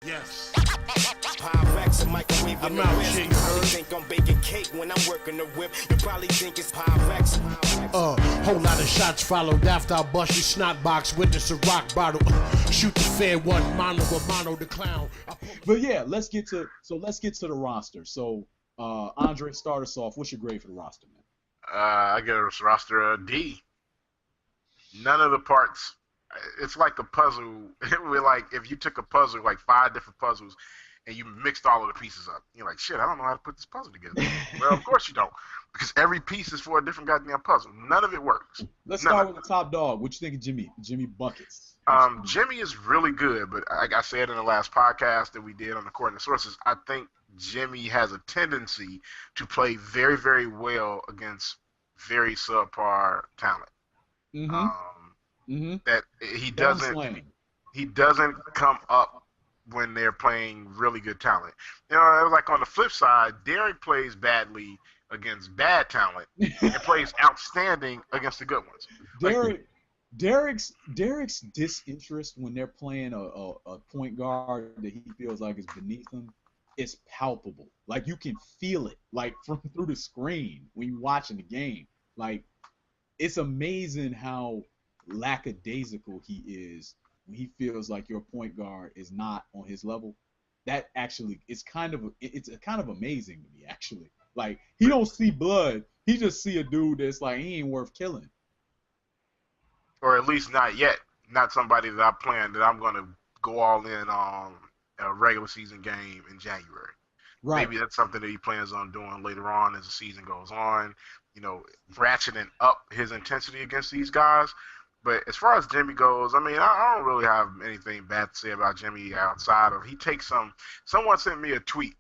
Yes. Pyrex and microwave in I'm the out whip. here, You you probably heard? think I'm baking cake when I'm working the whip. You probably think it's Pyrex. Whole lot of shots followed after I bust your snot box. Witness a rock bottle. Shoot the fair one, mono the clown. But yeah, let's get to the roster. So Andre, start us off. What's your grade for the roster, man? I give this roster a D. None of the parts. It's like a puzzle. We're like if you took a puzzle, like 5 different puzzles, and you mixed all of the pieces up. You're like, shit, I don't know how to put this puzzle together. Well, of course you don't, because every piece is for a different goddamn puzzle. None of it works. Let's start with the top dog. What you think of Jimmy Buckets? Jimmy is really good, but like I said in the last podcast that we did on According to Sources, I think Jimmy has a tendency to play very, very well against very subpar talent. That he doesn't come up when they're playing really good talent. You know, like on the flip side, Derek plays badly against bad talent and plays outstanding against the good ones. Derek's disinterest when they're playing a point guard that he feels like is beneath him is palpable. Like you can feel it, like from through the screen when you're watching the game. Like it's amazing how lackadaisical he is when he feels like your point guard is not on his level. That actually it's kind of amazing to me actually. Like he don't see blood, he just see a dude that's like he ain't worth killing. Or at least not yet. Not somebody that I plan that I'm gonna go all in on a regular season game in January. Right. Maybe that's something that he plans on doing later on as the season goes on. You know, ratcheting up his intensity against these guys. But as far as Jimmy goes, I mean, I don't really have anything bad to say about Jimmy outside of he takes someone sent me a tweet,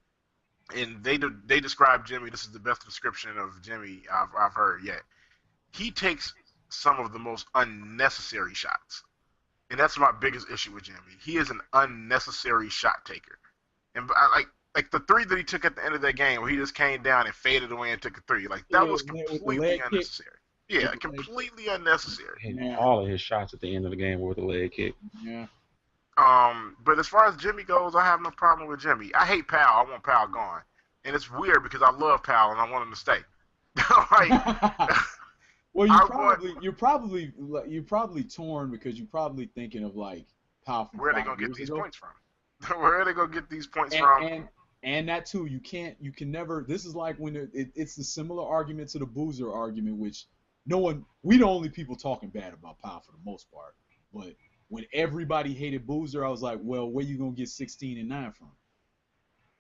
and they described Jimmy. This is the best description of Jimmy I've heard yet. He takes some of the most unnecessary shots, and that's my biggest issue with Jimmy. He is an unnecessary shot taker, and like the 3 that he took at the end of that game, where he just came down and faded away and took a 3. Like that was completely unnecessary. Yeah, completely unnecessary. And all of his shots at the end of the game were with a leg kick. Yeah. But as far as Jimmy goes, I have no problem with Jimmy. I hate Powell. I want Powell gone, and it's weird because I love Powell and I want him to stay. Well, you're probably torn because you're probably thinking of like Powell from where are they gonna get these points from? Where are they gonna get these points from? And that too, you can never. This is like when it's the similar argument to the Boozer argument, which we the only people talking bad about Powell for the most part. But when everybody hated Boozer, I was like, well, where you gonna get 16 and 9 from?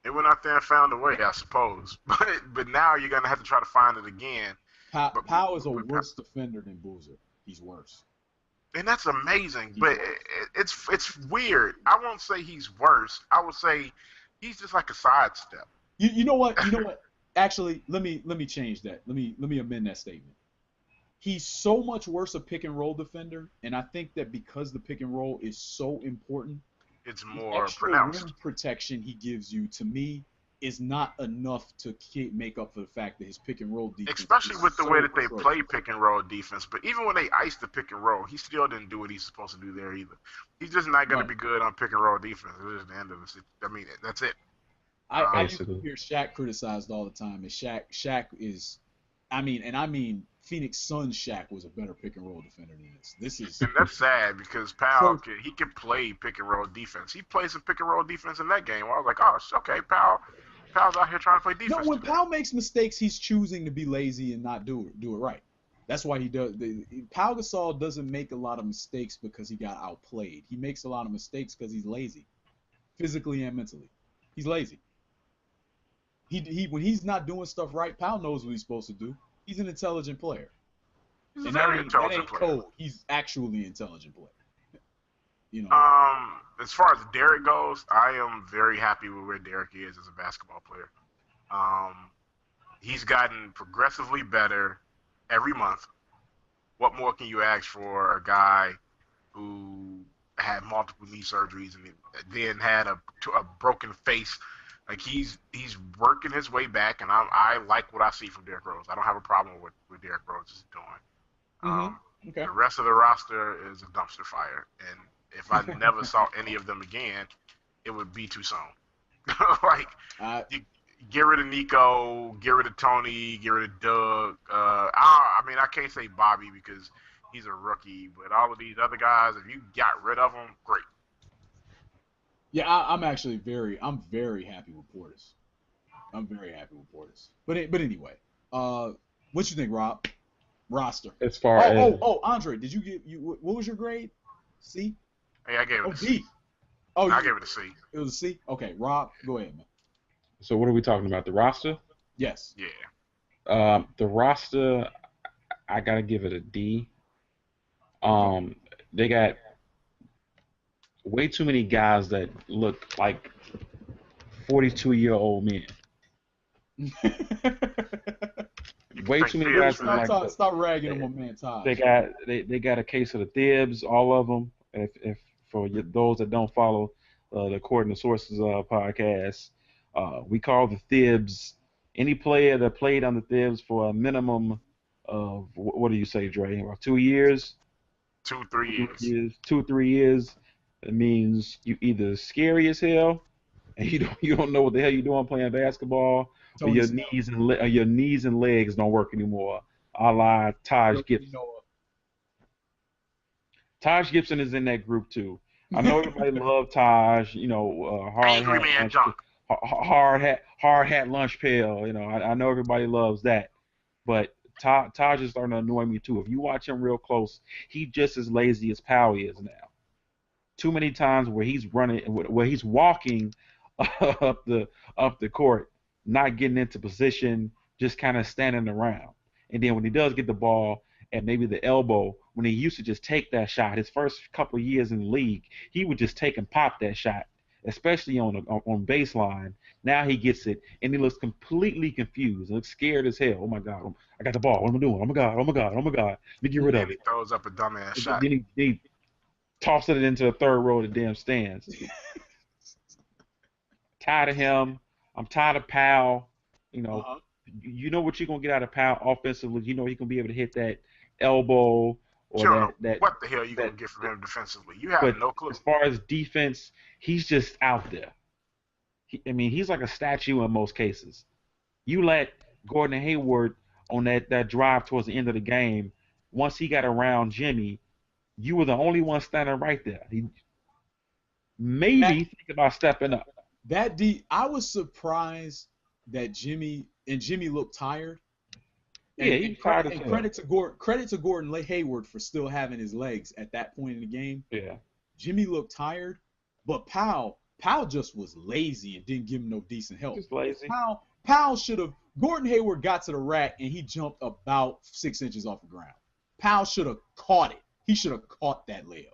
They went out there and found a way, I suppose. But now you're gonna have to try to find it again. Powell is a worse defender than Boozer. He's worse. And that's amazing. But it's weird. I won't say he's worse. I would say he's just like a sidestep. You know what? Actually, let me change that. Let me amend that statement. He's so much worse a pick and roll defender, and I think that because the pick and roll is so important, it's more extra pronounced. Rim protection he gives you, to me, is not enough to make up for the fact that his pick and roll defense. Especially with the way that they play pick and roll defense. But even when they iced the pick and roll, he still didn't do what he's supposed to do there either. He's just not going to be good on pick and roll defense. It's just the end of it. I mean, that's it. I used to hear Shaq criticized all the time, and Shaq is, I mean, Phoenix Suns Shaq was a better pick and roll defender than this. And that's sad because Powell he can play pick and roll defense. He played some pick and roll defense in that game. I was like, oh, okay, Powell's out here trying to play defense. No, when Powell makes mistakes, he's choosing to be lazy and not do it right. That's why he does. Pau Gasol doesn't make a lot of mistakes because he got outplayed. He makes a lot of mistakes because he's lazy, physically and mentally. He's lazy. He when he's not doing stuff right, Powell knows what he's supposed to do. He's an intelligent player. He's and a very intelligent player. player. Code. He's actually an intelligent player. You know. As far as Derek goes, I am very happy with where Derek is as a basketball player. He's gotten progressively better every month. What more can you ask for a guy who had multiple knee surgeries and then had a broken face? Like he's working his way back, and I like what I see from Derrick Rose. I don't have a problem with what Derrick Rose is doing. Okay. The rest of the roster is a dumpster fire, and if I never saw any of them again, it would be too soon. Like, I you get rid of Nico, get rid of Tony, get rid of Doug. I mean, I can't say Bobby because he's a rookie, but all of these other guys, if you got rid of them, great. Yeah, I'm actually I'm very happy with Portis. I'm very happy with Portis. But anyway, what you think, Rob? Roster. As far as Andre, did you what was your grade? C? Hey, I gave it Oh, a C. D. Oh, I gave it a C. It was a C. Okay, Rob, go ahead, man. so what are we talking about? The roster? Yes. Yeah. The roster, I gotta give it a D. They got way too many guys that look like 42-year-old men. Way too many guys that look like Stop ragging on my man Taj. they got a case of the Thibs, all of them. If for those that don't follow the According to Sources podcast, we call the Thibs any player that played on the Thibs for a minimum of what do you say, Dre? About 2 years? 2-3 years. 2-3 years. It means you either scary as hell and you don't know what the hell you're doing playing basketball, or your knees and legs don't work anymore. A la Taj Gibson. Taj Gibson is in that group too. I know everybody loved Taj. You know, hard hat lunch pail. You know, I know everybody loves that, but Taj is starting to annoy me too. If you watch him real close, he's just as lazy as Powell is now. Too many times where he's walking up the court, not getting into position, just kind of standing around. And then when he does get the ball at maybe the elbow, when he used to just take that shot, his first couple of years in the league, he would just take and pop that shot, especially on baseline. Now he gets it, and he looks completely confused, looks scared as hell. Oh my God, I got the ball. What am I doing? Oh my God, oh my God, oh my God. Let me get rid of it. He throws up a dumbass shot. Then he tosses it into the third row of the damn stands. Tired of him. I'm tired of Powell. You know, you know what you're gonna get out of Powell offensively. You know he's gonna be able to hit that elbow or that. What the hell are you gonna get from him defensively? You have no clue. As far as defense, he's just out there. He's like a statue in most cases. You let Gordon Hayward on that drive towards the end of the game. Once he got around Jimmy, you were the only one standing right there. He think about stepping up. I was surprised that Jimmy looked tired. And credit to Gordon Hayward for still having his legs at that point in the game. Yeah. Jimmy looked tired, but Powell just was lazy and didn't give him no decent help. Just lazy. Powell should have. Gordon Hayward got to the rack and he jumped about 6 inches off the ground. Powell should have caught it. He should have caught that layup.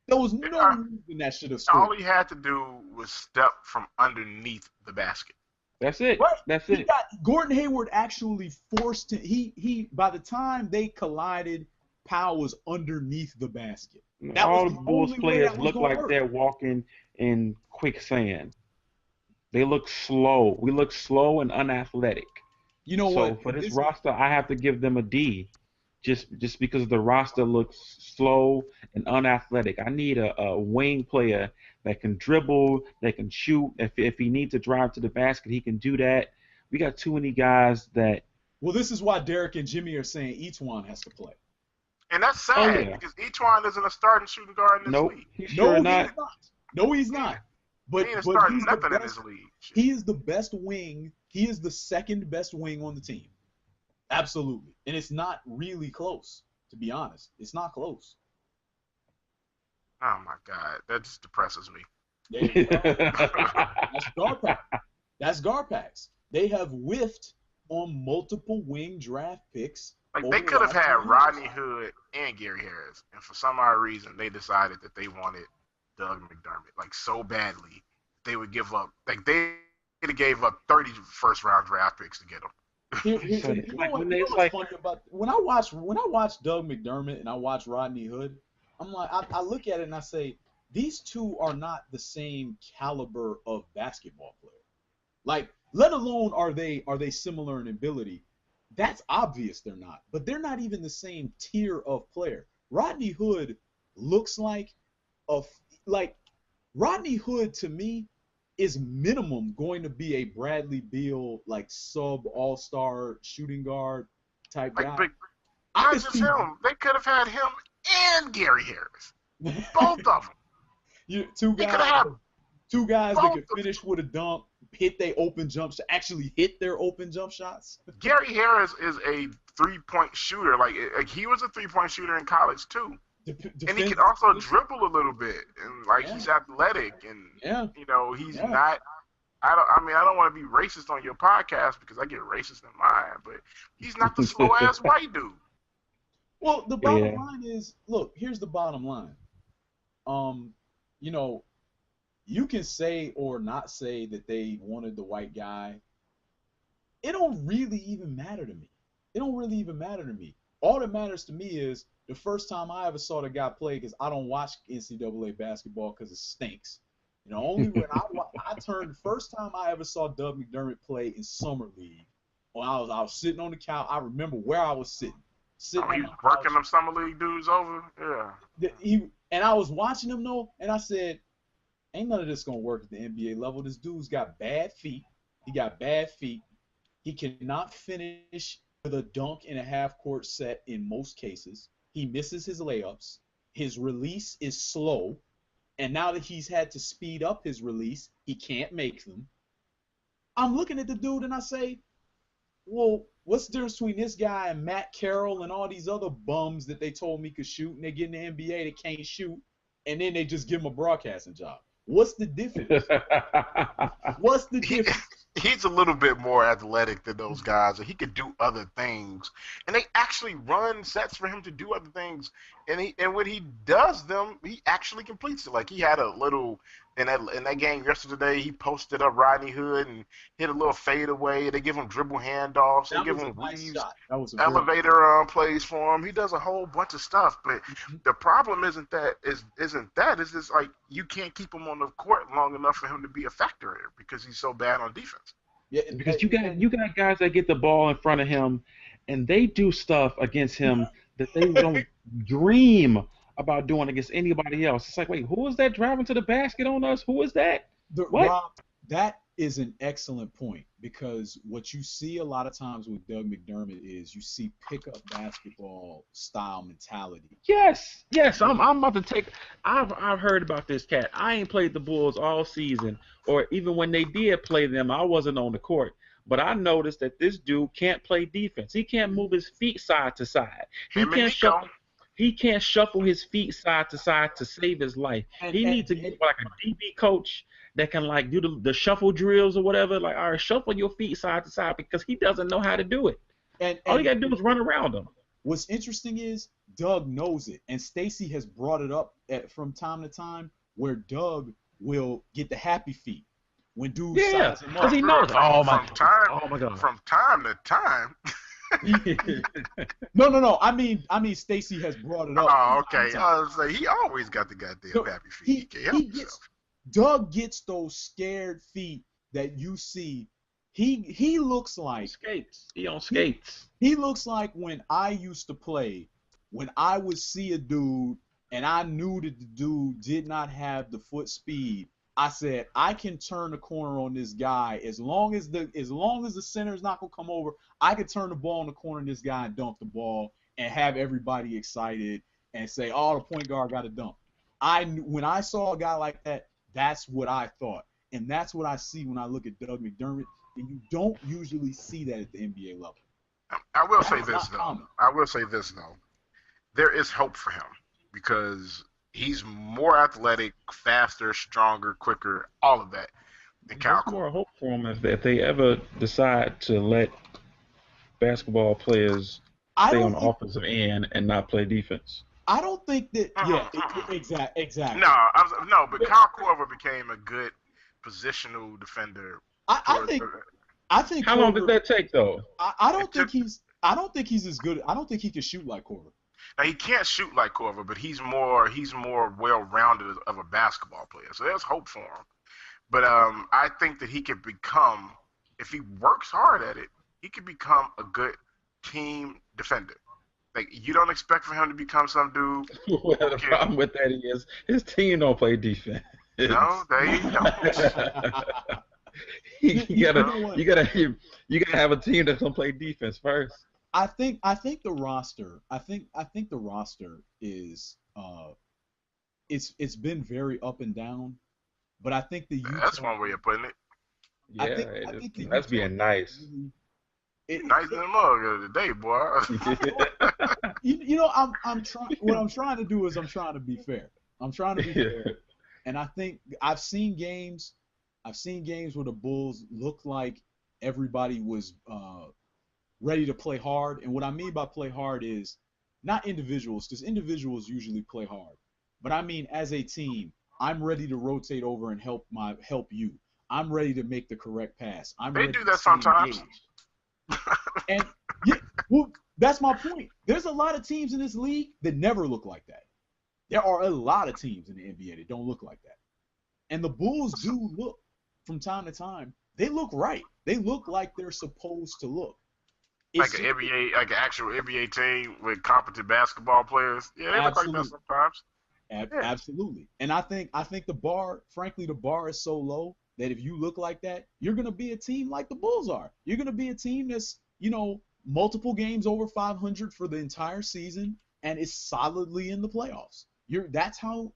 There was no reason that should have scored. All he had to do was step from underneath the basket. That's it. Right. That's it. Gordon Hayward actually forced him. He by the time they collided, Powell was underneath the basket. All the Bulls players look like they're walking in quicksand. They look slow. We look slow and unathletic. You know what? So for this roster, I have to give them a D. Just because the roster looks slow and unathletic. I need a wing player that can dribble, that can shoot. If he needs to drive to the basket, he can do that. We got too many guys that. Well, this is why Derek and Jimmy are saying Etuan has to play. And that's sad because Etuan isn't a starting shooting guard in this league. He's not. No, he's not. But he ain't starting nothing in this league. He is the best wing. He is the second best wing on the team. Absolutely. And it's not really close, to be honest. It's not close. Oh, my God. That just depresses me. There you go. That's Garpax. They have whiffed on multiple wing draft picks. Like, they could have had Rodney Hood and Gary Harris. And for some odd reason, they decided that they wanted Doug McDermott, like, so badly. They would give up. Like, they could have gave up 30 first-round draft picks to get him. Funny about when I watch Doug McDermott and I watch Rodney Hood, I'm like I look at it and I say these two are not the same caliber of basketball player. Like, let alone are they similar in ability? That's obvious they're not, but they're not even the same tier of player. Rodney Hood looks like Rodney Hood to me is minimum going to be a Bradley Beal like sub all-star shooting guard type Like, guy. but I not could just see him. They could have had him and Gary Harris. Both of them. two They could guys, have had two guys that both can of finish with a dunk, hit their open jumps, actually hit their open jump shots. Gary Harris is a 3-point shooter. Like he was a 3-point shooter in college too. And he can also dribble a little bit, and like he's athletic, and you know he's not. I don't want to be racist on your podcast because I get racist in mine, but he's not the slow ass white dude. Well, the bottom line is, look, here's the bottom line. You know, you can say or not say that they wanted the white guy. It don't really even matter to me. It don't really even matter to me. All that matters to me is the first time I ever saw the guy play, because I don't watch NCAA basketball because it stinks. You know, only when I turned, the first time I ever saw Doug McDermott play in summer league, when I was sitting on the couch. I remember where I was sitting. He was working them summer league dudes over. Yeah. And I was watching him though, and I said, ain't none of this gonna work at the NBA level. This dude's got bad feet. He got bad feet. He cannot finish with a dunk in a half-court set in most cases. He misses his layups. His release is slow. And now that he's had to speed up his release, he can't make them. I'm looking at the dude and I say, well, what's the difference between this guy and Matt Carroll and all these other bums that they told me could shoot, and they get in the NBA, they can't shoot, and then they just give him a broadcasting job? What's the difference? What's the difference? He's a little bit more athletic than those guys, and he could do other things. And they actually run sets for him to do other things. And when he does them, he actually completes it. Like he had a little in that game yesterday. He posted up Rodney Hood and hit a little fadeaway. They give him dribble handoffs. They give him weaves, elevator plays for him. He does a whole bunch of stuff. But the problem isn't that. It's just like you can't keep him on the court long enough for him to be a factor here because he's so bad on defense. Yeah, because you got guys that get the ball in front of him, and they do stuff against him that they don't dream about doing against anybody else. It's like, wait, who is that driving to the basket on us? Who is that? What? Rob, that is an excellent point, because what you see a lot of times with Doug McDermott is you see pickup basketball style mentality. Yes, I'm about to take. I've heard about this cat. I ain't played the Bulls all season, or even when they did play them, I wasn't on the court. But I noticed that this dude can't play defense. He can't move his feet side to side. He can't shuffle his feet side to side to save his life. He needs to get like a DB coach that can like do the shuffle drills or whatever. Like, all right, shuffle your feet side to side, because he doesn't know how to do it. All you got to do is run around him. What's interesting is Doug knows it, and Stacey has brought it up from time to time where Doug will get the happy feet when dudes size him up. Because he knows. Oh my God. From time to time. No. I mean, Stacey has brought it up. Oh, okay. I was like, he always got the goddamn happy feet. Doug gets those scared feet that you see. He looks like skates. He on skates. He looks like when I used to play, when I would see a dude and I knew that the dude did not have the foot speed. I said, I can turn the corner on this guy as long as the center is not gonna come over. I can turn the ball in the corner of this guy and dunk the ball and have everybody excited and say, "Oh, the point guard got to dunk." When I saw a guy like that, that's what I thought, and that's what I see when I look at Doug McDermott. And you don't usually see that at the NBA level. I will say this though. There is hope for him because he's more athletic, faster, stronger, quicker, all of that than Kyle There's more hope for him if they ever decide to let basketball players stay on the offensive end and not play defense. I don't think that. Exactly. No, but Kyle Korver became a good positional defender. I think. How long did that take though? I don't think he's as good. I don't think he can shoot like Korver. Now, he can't shoot like Korver, but he's more well-rounded of a basketball player. So there's hope for him. But I think that he could become, if he works hard at it, he could become a good team defender. Like, you don't expect for him to become some dude. Well, the problem with that is his team don't play defense. No, there you go. you gotta, know what? you gotta have a team that's gonna play defense first. I think the roster. I think the roster is it's been very up and down, but I think the That's Utah. one way of putting it. I Yeah, think I think the that's Utah. being nice. Nice in the mug today, boy. You know, I'm trying. What I'm trying to do is I'm trying to be fair. I'm trying to be fair, and I think I've seen games. I've seen games where the Bulls looked like everybody was ready to play hard, and what I mean by play hard is not individuals, because individuals usually play hard, but I mean as a team. I'm ready to rotate over and help you. I'm ready to make the correct pass. I'm They ready do to that stay sometimes. engaged. And yeah, well, that's my point. There's a lot of teams in this league that never look like that. There are a lot of teams in the NBA that don't look like that. And the Bulls do look from time to time. They look right. They look like they're supposed to look. Like an NBA, like an actual NBA team with competent basketball players. Yeah, they look like that Absolutely. sometimes. Absolutely. And I think the bar, frankly, the bar is so low that if you look like that, you're gonna be a team like the Bulls are. You're gonna be a team that's, multiple games over 500 for the entire season and is solidly in the playoffs. That's how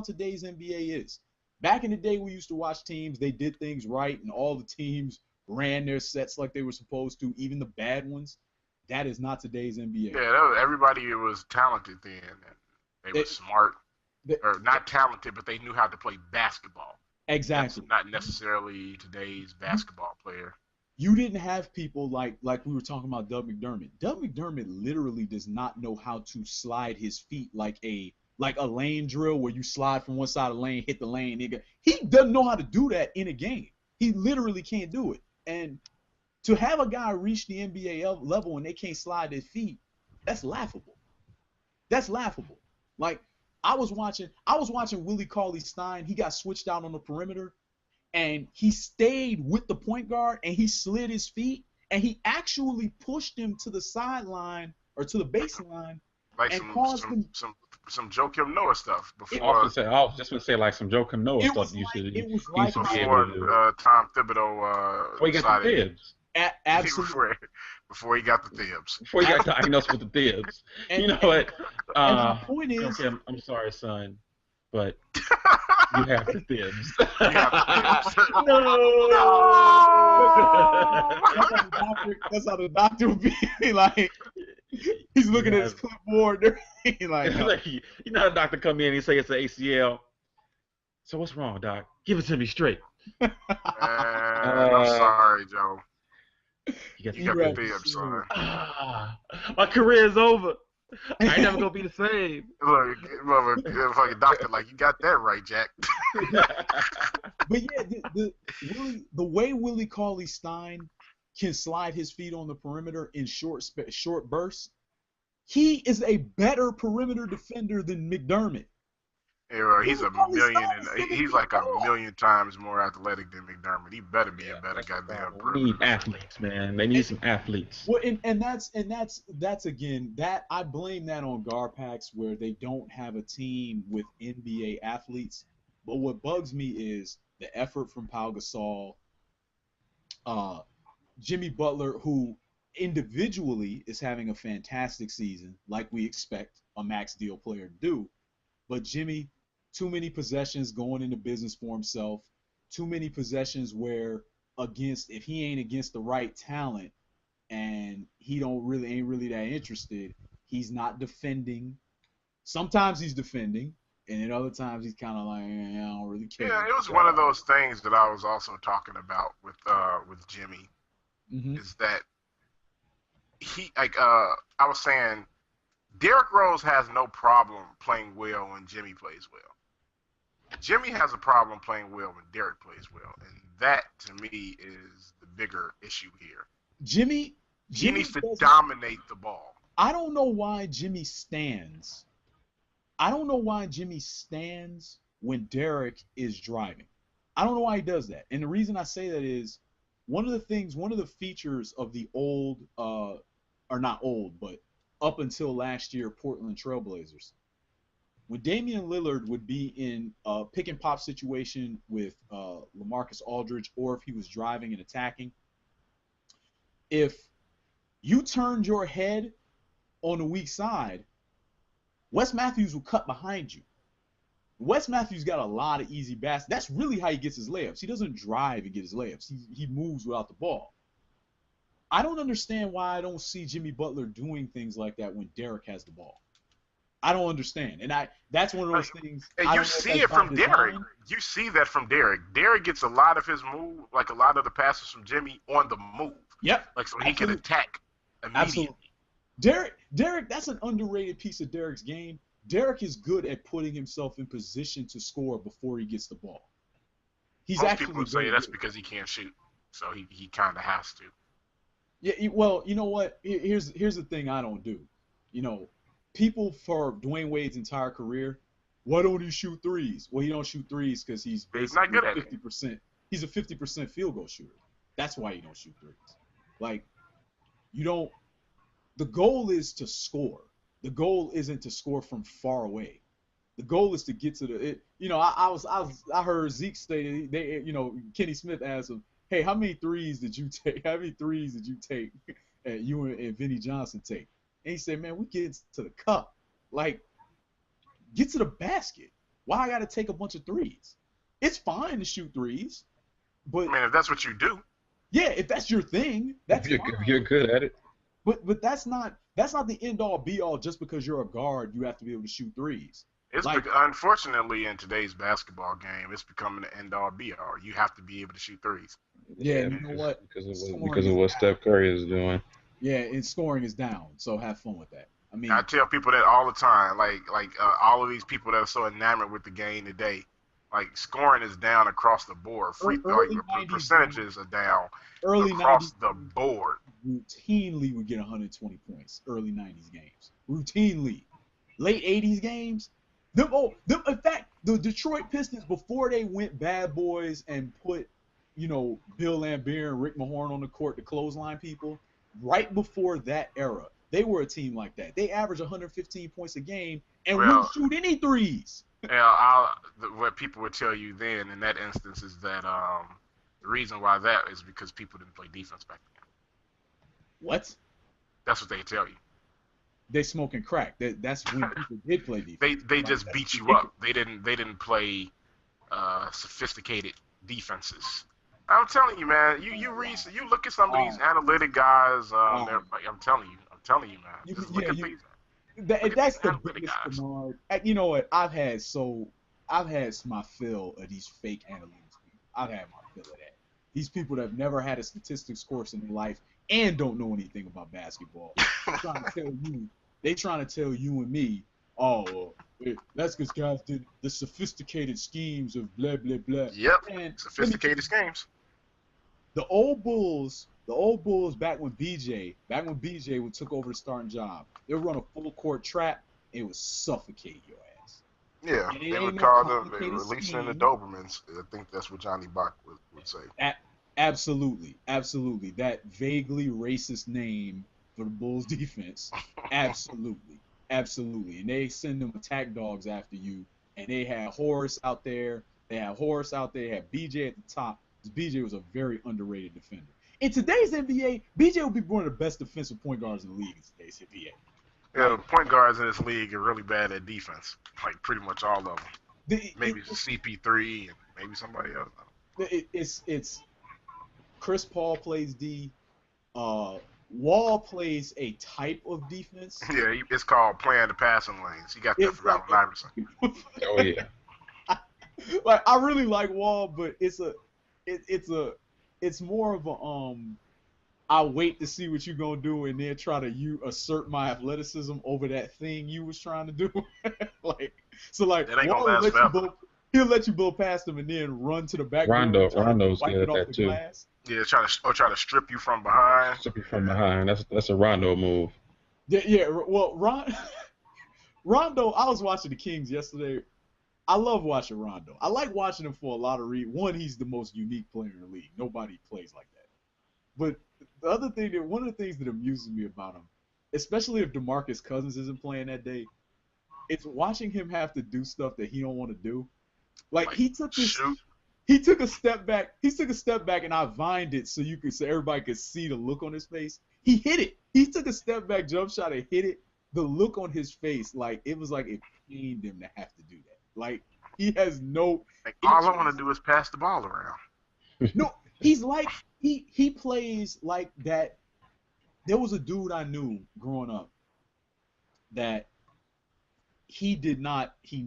today's NBA is. Back in the day, we used to watch teams, they did things right, and all the teams ran their sets like they were supposed to, even the bad ones. That is not today's NBA. Yeah, everybody was talented then. And they were smart. Or not talented, but they knew how to play basketball. Exactly. That's not necessarily today's basketball player. You didn't have people like we were talking about Doug McDermott. Doug McDermott literally does not know how to slide his feet like a lane drill where you slide from one side of the lane, hit the lane. He doesn't know how to do that in a game. He literally can't do it. And to have a guy reach the NBA level and they can't slide their feet, that's laughable. That's laughable. Like I was watching Willie Cauley-Stein. He got switched out on the perimeter, and he stayed with the point guard, and he slid his feet, and he actually pushed him to the sideline or to the baseline, like and some Joakim Noah stuff before. I was just gonna say like some Joakim Noah stuff. Before Tom Thibodeau before he got the Thibs. Absolutely. Before he got the Thibs. Before he got diagnosed with the Thibs. You know what? And my point is, okay, I'm sorry, son, but you have the Thibs. You have the Thibs. That's how the doctor would be like. He's looking at his clipboard. like, you know how the doctor come in and he say it's an ACL. So what's wrong, doc? Give it to me straight. I'm sorry, Joe. You got the Thibs, son. My career is over. I ain't never gonna be the same. Look, fucking doctor, like you got that right, Jack. But yeah, the way Willie Cauley-Stein can slide his feet on the perimeter in short bursts, he is a better perimeter defender than McDermott. Yeah, he's like a million times more athletic than McDermott. He better be a better goddamn perimeter. We need athletes, man. They need some athletes. Well, and that's again that I blame that on Garpax where they don't have a team with NBA athletes. But what bugs me is the effort from Pau Gasol, Jimmy Butler, who individually is having a fantastic season, like we expect a max deal player to do. But Jimmy, too many possessions going into business for himself. Too many possessions where if he ain't against the right talent and he ain't really that interested, he's not defending. Sometimes he's defending, and then other times he's kind of like, I don't really care. Yeah, it was one of those things that I was also talking about with Jimmy, is that I was saying Derrick Rose has no problem playing well when Jimmy plays well. Jimmy has a problem playing well when Derrick plays well, and that to me is the bigger issue here. Jimmy needs to dominate the ball. I don't know why Jimmy stands. When Derrick is driving. I don't know why he does that. And the reason I say that is one of the features of the old, or not old, but up until last year, Portland Trailblazers. when Damian Lillard would be in a pick and pop situation with LaMarcus Aldridge, or if he was driving and attacking, if you turned your head on the weak side, Wes Matthews will cut behind you. Wes Matthews got a lot of easy baskets. That's really how he gets his layups. He doesn't drive and get his layups. He moves without the ball. I don't understand why I don't see Jimmy Butler doing things like that when Derek has the ball. I don't understand. And that's one of those things. And you see it from Derek. You see that from Derek. Derek gets a lot of his move, like a lot of the passes from Jimmy on the move. Yep. Like so he can attack immediately. Absolutely. Derek, that's an underrated piece of Derek's game. Derek is good at putting himself in position to score before he gets the ball. Most people would say that's because he can't shoot, so he kind of has to. Yeah, well, you know what? Here's the thing I don't do. You know, people for Dwayne Wade's entire career, why don't he shoot threes? Well, he don't shoot threes because he's basically not good at 50%. It. He's a 50% field goal shooter. That's why he don't shoot threes. Like, you don't. The goal is to score. The goal isn't to score from far away. The goal is to get to the. I heard Zeke say Kenny Smith asked him, hey, how many threes did you take? How many threes did you take? And you and Vinnie Johnson take? And he said, man, we get to the cup. Like, get to the basket. Why I got to take a bunch of threes? It's fine to shoot threes, but I mean, if that's what you do. Yeah, if that's your thing, that's if you're good at it. But that's not the end all be all. Just because you're a guard, you have to be able to shoot threes. It's unfortunately in today's basketball game, it's becoming the end all be all. You have to be able to shoot threes. Yeah, you know what? Because of what Steph Curry is doing. Yeah, and scoring is down, so have fun with that. I mean, I tell people that all the time. Like all of these people that are so enamored with the game today, like scoring is down across the board. Free throw percentages are down across the board. Routinely would get 120 points. Early 90s games, routinely. Late 80s games. In fact, the Detroit Pistons, before they went bad boys and put, Bill Laimbeer and Rick Mahorn on the court to clothesline people, right before that era, they were a team like that. They averaged 115 points a game and wouldn't shoot any threes. Yeah, what people would tell you then in that instance is that the reason why that is because people didn't play defense back then. What? That's what they tell you. They smoking crack. That's when people did play defense. They just beat you up. They didn't play sophisticated defenses. I'm telling you, man. You look at some of these analytic guys. I'm telling you, man. Just look at these. That's the biggest Bernard. You know what? I've had my fill of these fake analytics people. I've had my fill of that. These people that have never had a statistics course in their life and don't know anything about basketball. They trying to tell you and me, that's because guys did the sophisticated schemes of blah blah blah. Yep. And sophisticated schemes. The old Bulls back when BJ took over the starting job, they would run a full court trap. It would suffocate your ass. Yeah, they would call them releasing the Dobermans. I think that's what Johnny Bach would say. Absolutely. That vaguely racist name for the Bulls defense. Absolutely. And they send them attack dogs after you. And they had Horace out there. They had BJ at the top. BJ was a very underrated defender. In today's NBA, BJ would be one of the best defensive point guards in the league in today's NBA. Yeah, the point guards in this league are really bad at defense. Like pretty much all of them. Maybe CP3 and maybe somebody else. It's Chris Paul plays D. Wall plays a type of defense. Yeah, it's called playing the passing lanes. He got that from Allen Iverson. Oh yeah. Like I really like Wall, but it's more of a I wait to see what you're gonna do and then try to assert my athleticism over that thing you was trying to do. He'll let you blow past him and then run to the back. Rondo's good at that too. Glass. Yeah, try to strip you from behind. That's a Rondo move. Yeah. Well, Rondo. I was watching the Kings yesterday. I love watching Rondo. I like watching him for a lot of reasons. One, he's the most unique player in the league. Nobody plays like that. But the other thing one of the things that amuses me about him, especially if DeMarcus Cousins isn't playing that day, it's watching him have to do stuff that he don't want to do. Like he took this. Shoot. He took a step back. He took a step back, and I vined it so everybody could see the look on his face. He hit it. He took a step back jump shot and hit it. The look on his face, like it was like it pained him to have to do that. Like he has no. Like, all I want to do is pass the ball around. No, he's like he plays like that. There was a dude I knew growing up that he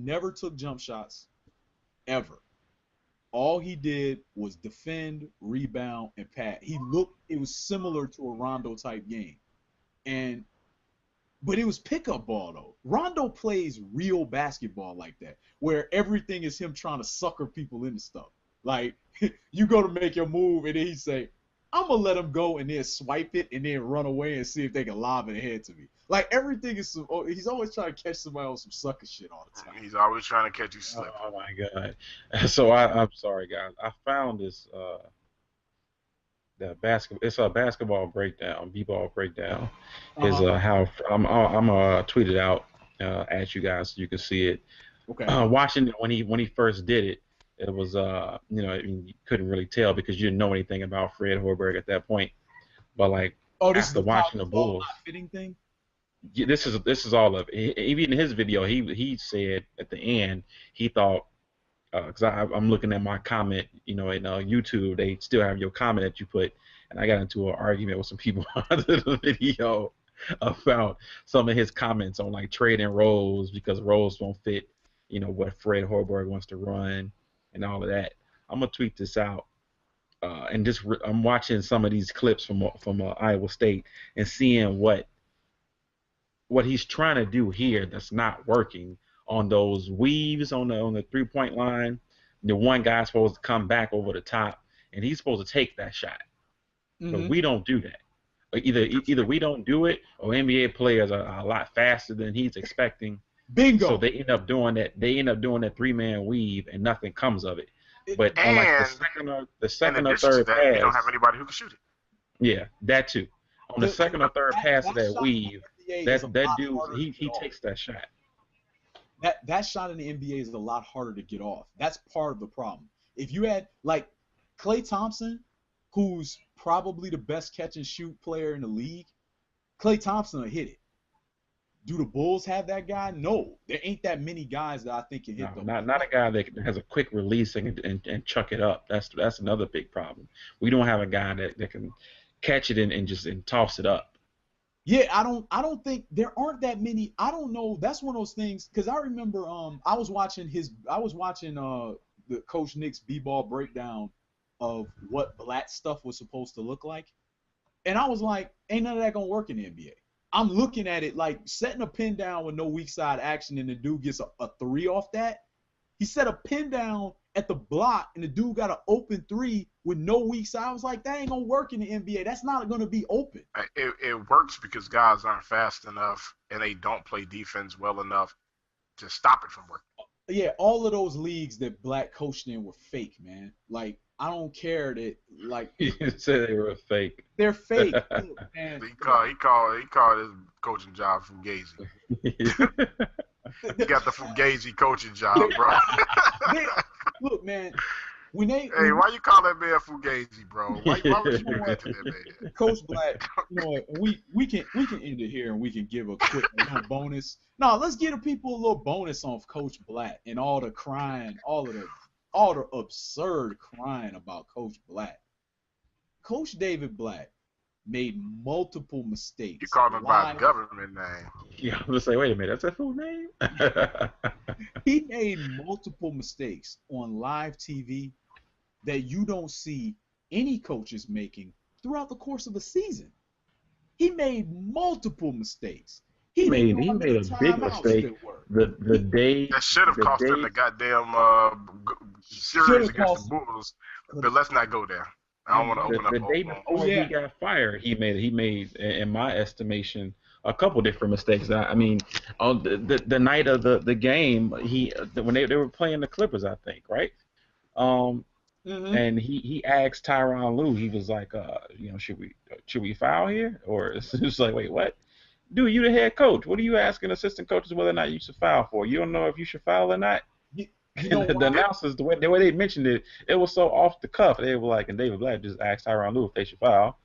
never took jump shots ever. All he did was defend, rebound, and pass. It was similar to a Rondo type game. But it was pickup ball though. Rondo plays real basketball like that, where everything is him trying to sucker people into stuff. Like you go to make your move, and then he say, "I'm gonna let him go," and then swipe it, and then run away and see if they can lob it ahead to me. Like everything is. He's always trying to catch somebody on some sucker shit all the time. He's always trying to catch you slipping. Oh my god! So I'm sorry, guys. I found this the basketball. It's a basketball breakdown, b-ball breakdown. Is how I'm tweet it out at you guys so you can see it. Okay. Watching it when he first did it, it was you couldn't really tell because you didn't know anything about Fred Hoiberg at that point. But like after watching the Bulls, fitting thing. Yeah, this is all of it. Even in his video, he said at the end he thought because I'm looking at my comment, in YouTube, they still have your comment that you put, and I got into an argument with some people under the video about some of his comments on like trading roles because roles won't fit, what Fred Hoiberg wants to run and all of that. I'm gonna tweet this out, and I'm watching some of these clips from Iowa State and seeing what he's trying to do here that's not working on those weaves on the 3-point line. The one guy's supposed to come back over the top, and he's supposed to take that shot. But we don't do that. Either we don't do it, or NBA players are a lot faster than he's expecting. Bingo. So they end up doing that. They end up doing that 3-man weave, and nothing comes of it. But on like the second or third pass, you don't have anybody who can shoot it. Yeah, that too. On the second or third pass of that weave, that dude he takes that shot. That shot in the NBA is a lot harder to get off. That's part of the problem. If you had like Klay Thompson, who's probably the best catch and shoot player in the league, Klay Thompson will hit it. Do the Bulls have that guy? No, there ain't that many guys that I think can hit them. Not a guy that has a quick release and chuck it up. That's another big problem. We don't have a guy that can catch it and toss it up. Yeah, I don't think there aren't that many. I don't know. That's one of those things because I remember I was watching the Coach Nick's b-ball breakdown of what Blatt stuff was supposed to look like, and I was like, ain't none of that gonna work in the NBA. I'm looking at it like setting a pin down with no weak side action, and the dude gets a 3 off that. He set a pin down at the block, and the dude got an open 3 with no weak side. I was like, that ain't gonna work in the NBA. That's not gonna be open. It works because guys aren't fast enough, and they don't play defense well enough to stop it from working. Yeah, all of those leagues that Black coached in were fake, man. Like, I don't care that, like. You said they were fake. They're fake. Look, man. He called his coaching job Fugazi. He got the Fugazi coaching job, bro. Look, man. Hey, why you call that man Fugazi, bro? Why would you do that to that man? Coach Black, we can end it here and we can give a quick little bonus. No, let's give the people a little bonus on Coach Black and all the crying, all the absurd crying about Coach Black. Coach David Black made multiple mistakes. You called him by the government name. Yeah, I'm gonna say, wait a minute, that's a full name? He made multiple mistakes on live TV that you don't see any coaches making throughout the course of a season. He made multiple mistakes. He made a big mistake the day that should have cost him the goddamn series against the Bulls. But let's not go there. I don't want to open up. The day before he got fired, he made, in my estimation, a couple different mistakes. I mean, on the night of the game, when they were playing the Clippers, I think, right? And he asked Tyronn Lue. He was like, should we foul here? Or it's just like, wait, what? Dude, you the head coach. What are you asking assistant coaches whether or not you should foul for? You don't know if you should foul or not? You, you know The why? announcers, the way they mentioned it, it was so off the cuff. They were like, and David Black just asked Tyronn Lue if they should foul.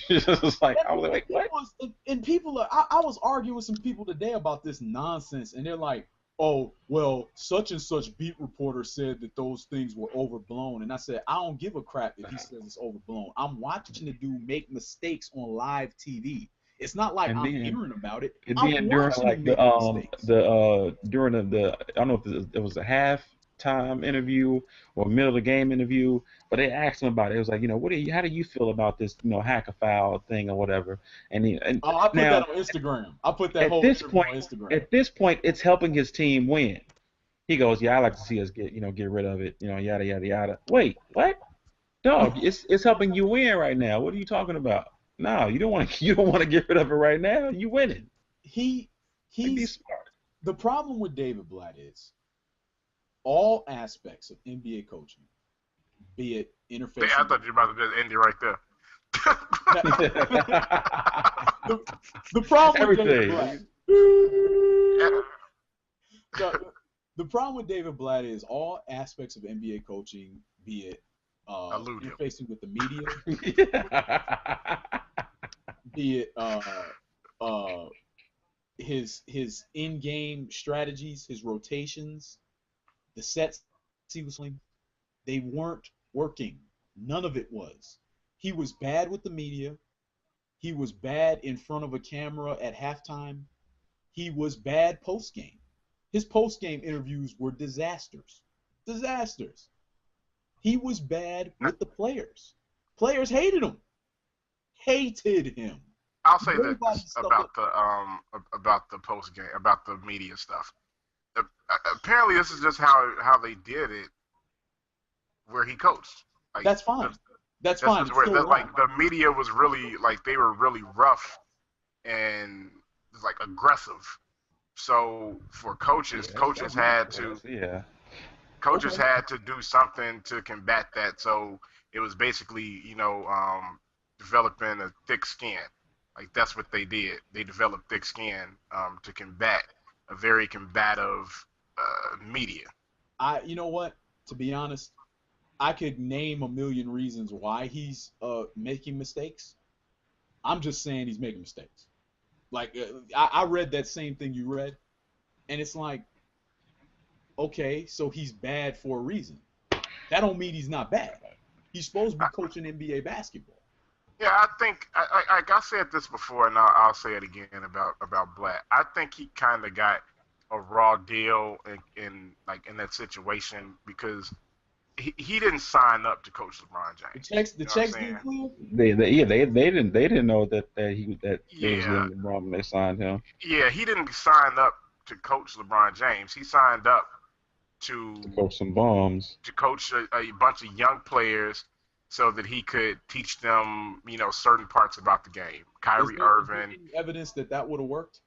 Just like, I was like, wait, what? And people I was arguing with some people today about this nonsense, and they're like, oh, well, such and such beat reporter said that those things were overblown. And I said, I don't give a crap if he says it's overblown. I'm watching the dude make mistakes on live TV. It's not like I'm hearing about it. And I'm then during watching like him the make mistakes. during the I don't know if it was a halftime interview or middle of the game interview, but they asked him about it. It was like, how do you feel about this, hack a foul thing or whatever? And I put that on Instagram. I put that whole interview on Instagram. At this point, it's helping his team win. He goes, yeah, I like to see us get rid of it, yada yada yada. Wait, what? Dog, it's helping you win right now. What are you talking about? No, you don't want to get rid of it right now. You winning. He's smart. The problem with David Blatt is all aspects of NBA coaching, be it interface. I thought you were about to just end it right there. the problem with Everything. David Blatt. The problem with David Blatt is all aspects of NBA coaching, be it interfacing with the media, be it his in-game strategies, his rotations, the sets he was playing, they weren't working. None of it was. He was bad with the media. He was bad in front of a camera at halftime. He was bad post-game. His post-game interviews were disasters. Disasters. He was bad with the players. Players hated him. Hated him. I'll say this about the post game, about the media stuff. Apparently, this is just how they did it, where he coached. Like, that's fine. That's fine. Like the media was really they were really rough and like aggressive. So for coaches had to had to do something to combat that. So it was basically developing a thick skin. Like that's what they did. They developed thick skin to combat a very combative media. You know what? To be honest, I could name a million reasons why he's making mistakes. I'm just saying he's making mistakes. Like I read that same thing you read, and it's like, okay, so he's bad for a reason. That don't mean he's not bad. He's supposed to be coaching NBA basketball. Yeah, I think I said this before, and I'll say it again about Blatt. I think he kind of got a raw deal in that situation because he didn't sign up to coach LeBron James. The checks didn't clear. They didn't know that he was LeBron when they signed him. Yeah, he didn't sign up to coach LeBron James. He signed up to coach some bums. To coach a bunch of young players so that he could teach them, certain parts about the game. Kyrie Irving. Is there any evidence that would have worked?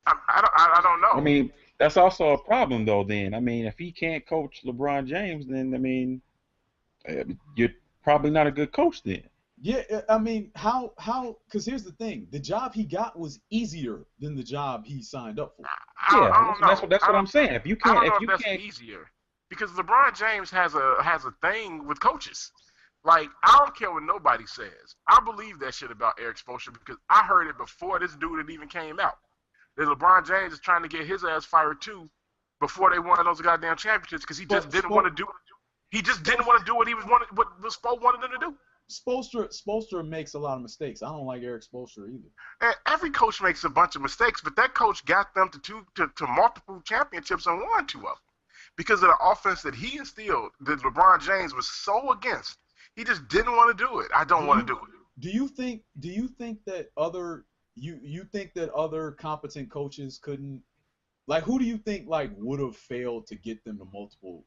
I don't know. I mean, that's also a problem, though, then. I mean, if he can't coach LeBron James, then, I mean, you're probably not a good coach then. Yeah, I mean, how? Because here's the thing. The job he got was easier than the job he signed up for. That's what I'm saying. If you can't, I don't know if that's easier. Because LeBron James has a thing with coaches. Like, I don't care what nobody says. I believe that shit about Eric Spoelstra because I heard it before this dude had even came out. That LeBron James is trying to get his ass fired too before they won those goddamn championships because he just didn't want to do. He just didn't want to do what Spo wanted him to do. Spoelstra makes a lot of mistakes. I don't like Eric Spoelstra either. And every coach makes a bunch of mistakes, but that coach got them to multiple championships and won 2 of them because of the offense that he instilled that LeBron James was so against. He just didn't want to do it. I don't want to do it. Do you think that other you think that other competent coaches couldn't, like, who do you think would have failed to get them to multiple,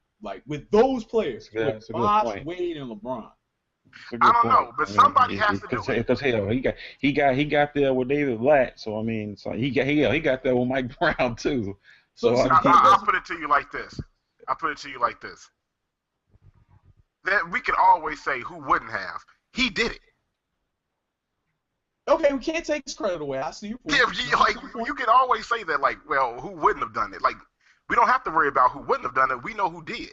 with those players, Bosh, Wade, and LeBron? I don't know, but somebody has to do it. Because hell, he got there with David Blatt, so I mean, so he got there with Mike Brown too. So I'll put it to you like this. That we could always say who wouldn't have. He did it. Okay, we can't take his credit away. I see your point. Yeah, like you can always say that, like, well, who wouldn't have done it? Like, we don't have to worry about who wouldn't have done it. We know who did,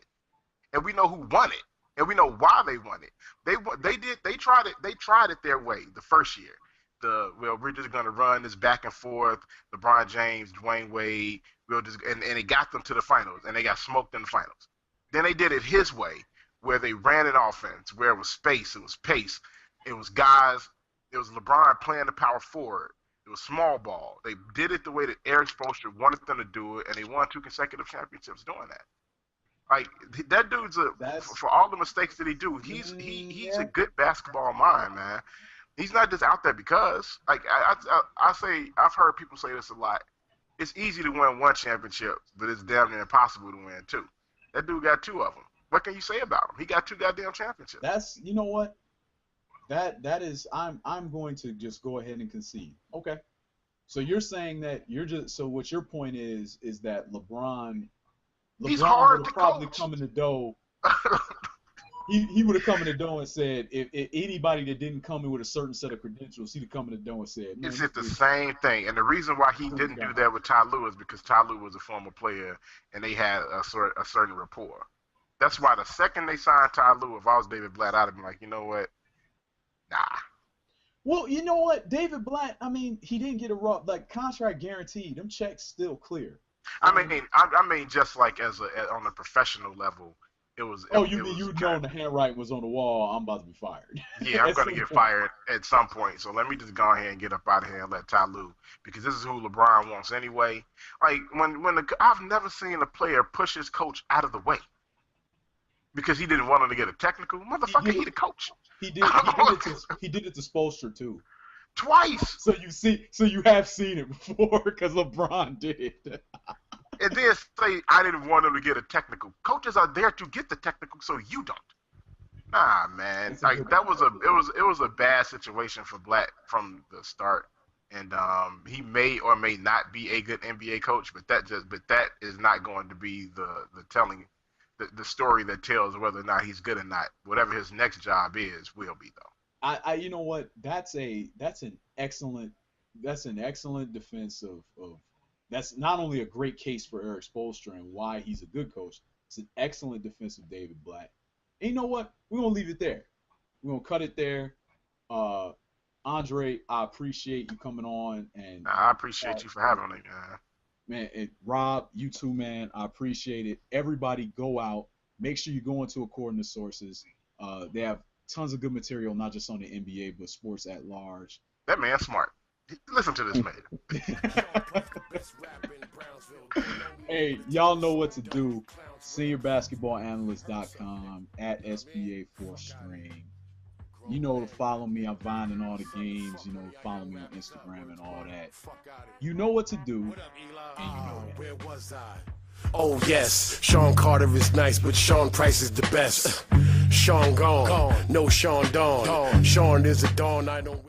and we know who won it, and we know why they won it. They tried it their way the first year. We're just gonna run this back and forth. LeBron James, Dwayne Wade, and it got them to the finals, and they got smoked in the finals. Then they did it his way, where they ran an offense, where it was space, it was pace, it was guys. It was LeBron playing the power forward. It was small ball. They did it the way that Eric Spoelstra wanted them to do it, and they won 2 consecutive championships doing that. Like, that dude's for all the mistakes that he do, he's a good basketball mind, man. He's not just out there because, like, I've heard people say this a lot. It's easy to win 1 championship, but it's damn near impossible to win 2. That dude got 2 of them. What can you say about him? He got 2 goddamn championships. You know what? That is, I'm going to just go ahead and concede. Okay. So you're saying that what your point is that LeBron he's hard would to probably coach. come in the door. he would have come in the door and said, if anybody that didn't come in with a certain set of credentials, he'd have come in the door and said, it's the same thing. And the reason why he didn't do that with Ty Lue is because Ty Lue was a former player and they had a certain rapport. That's why the second they signed Ty Lue, if I was David Blatt, I'd have been like, you know what? Nah. Well, you know what? David Blatt, I mean, he didn't get a contract guaranteed. Them checks still clear. I mean, just like on a professional level, it was. You know the handwriting was on the wall. I'm about to be fired. Yeah, I'm gonna get fired at some point. So let me just go ahead and get up out of here and let Ty Lue, because this is who LeBron wants anyway. Like I've never seen a player push his coach out of the way because he didn't want him to get a technical. Motherfucker, he the coach. He did it to Spoelstra too. Twice. So you have seen it before because LeBron did it. And then say I didn't want him to get a technical. Coaches are there to get the technical, so you don't. Nah, man. Like it was a bad situation for Blatt from the start, and he may or may not be a good NBA coach, but that is not going to be the story that tells whether or not he's good or not. Whatever his next job is, will be though. You know what? That's an excellent defense of that's not only a great case for Eric Spoelstra and why he's a good coach. It's an excellent defense of David Blatt. And you know what? We're gonna leave it there. We're gonna cut it there. Andre, I appreciate you coming on, and I appreciate you for having me, man. Man, Rob, you too, man. I appreciate it. Everybody go out. Make sure you go into According to Sources. They have tons of good material, not just on the NBA, but sports at large. That man's smart. Listen to this man. Hey, y'all know what to do. SeniorBasketballAnalyst.com at SBA4String. You know to follow me. I'm Vine in all the games. You know, follow me on Instagram and all that. You know what to do, and you know that. Where was I? Oh yes, Sean Carter is nice, but Sean Price is the best. Sean gone, no Sean Dawn. Sean is a dawn I don't.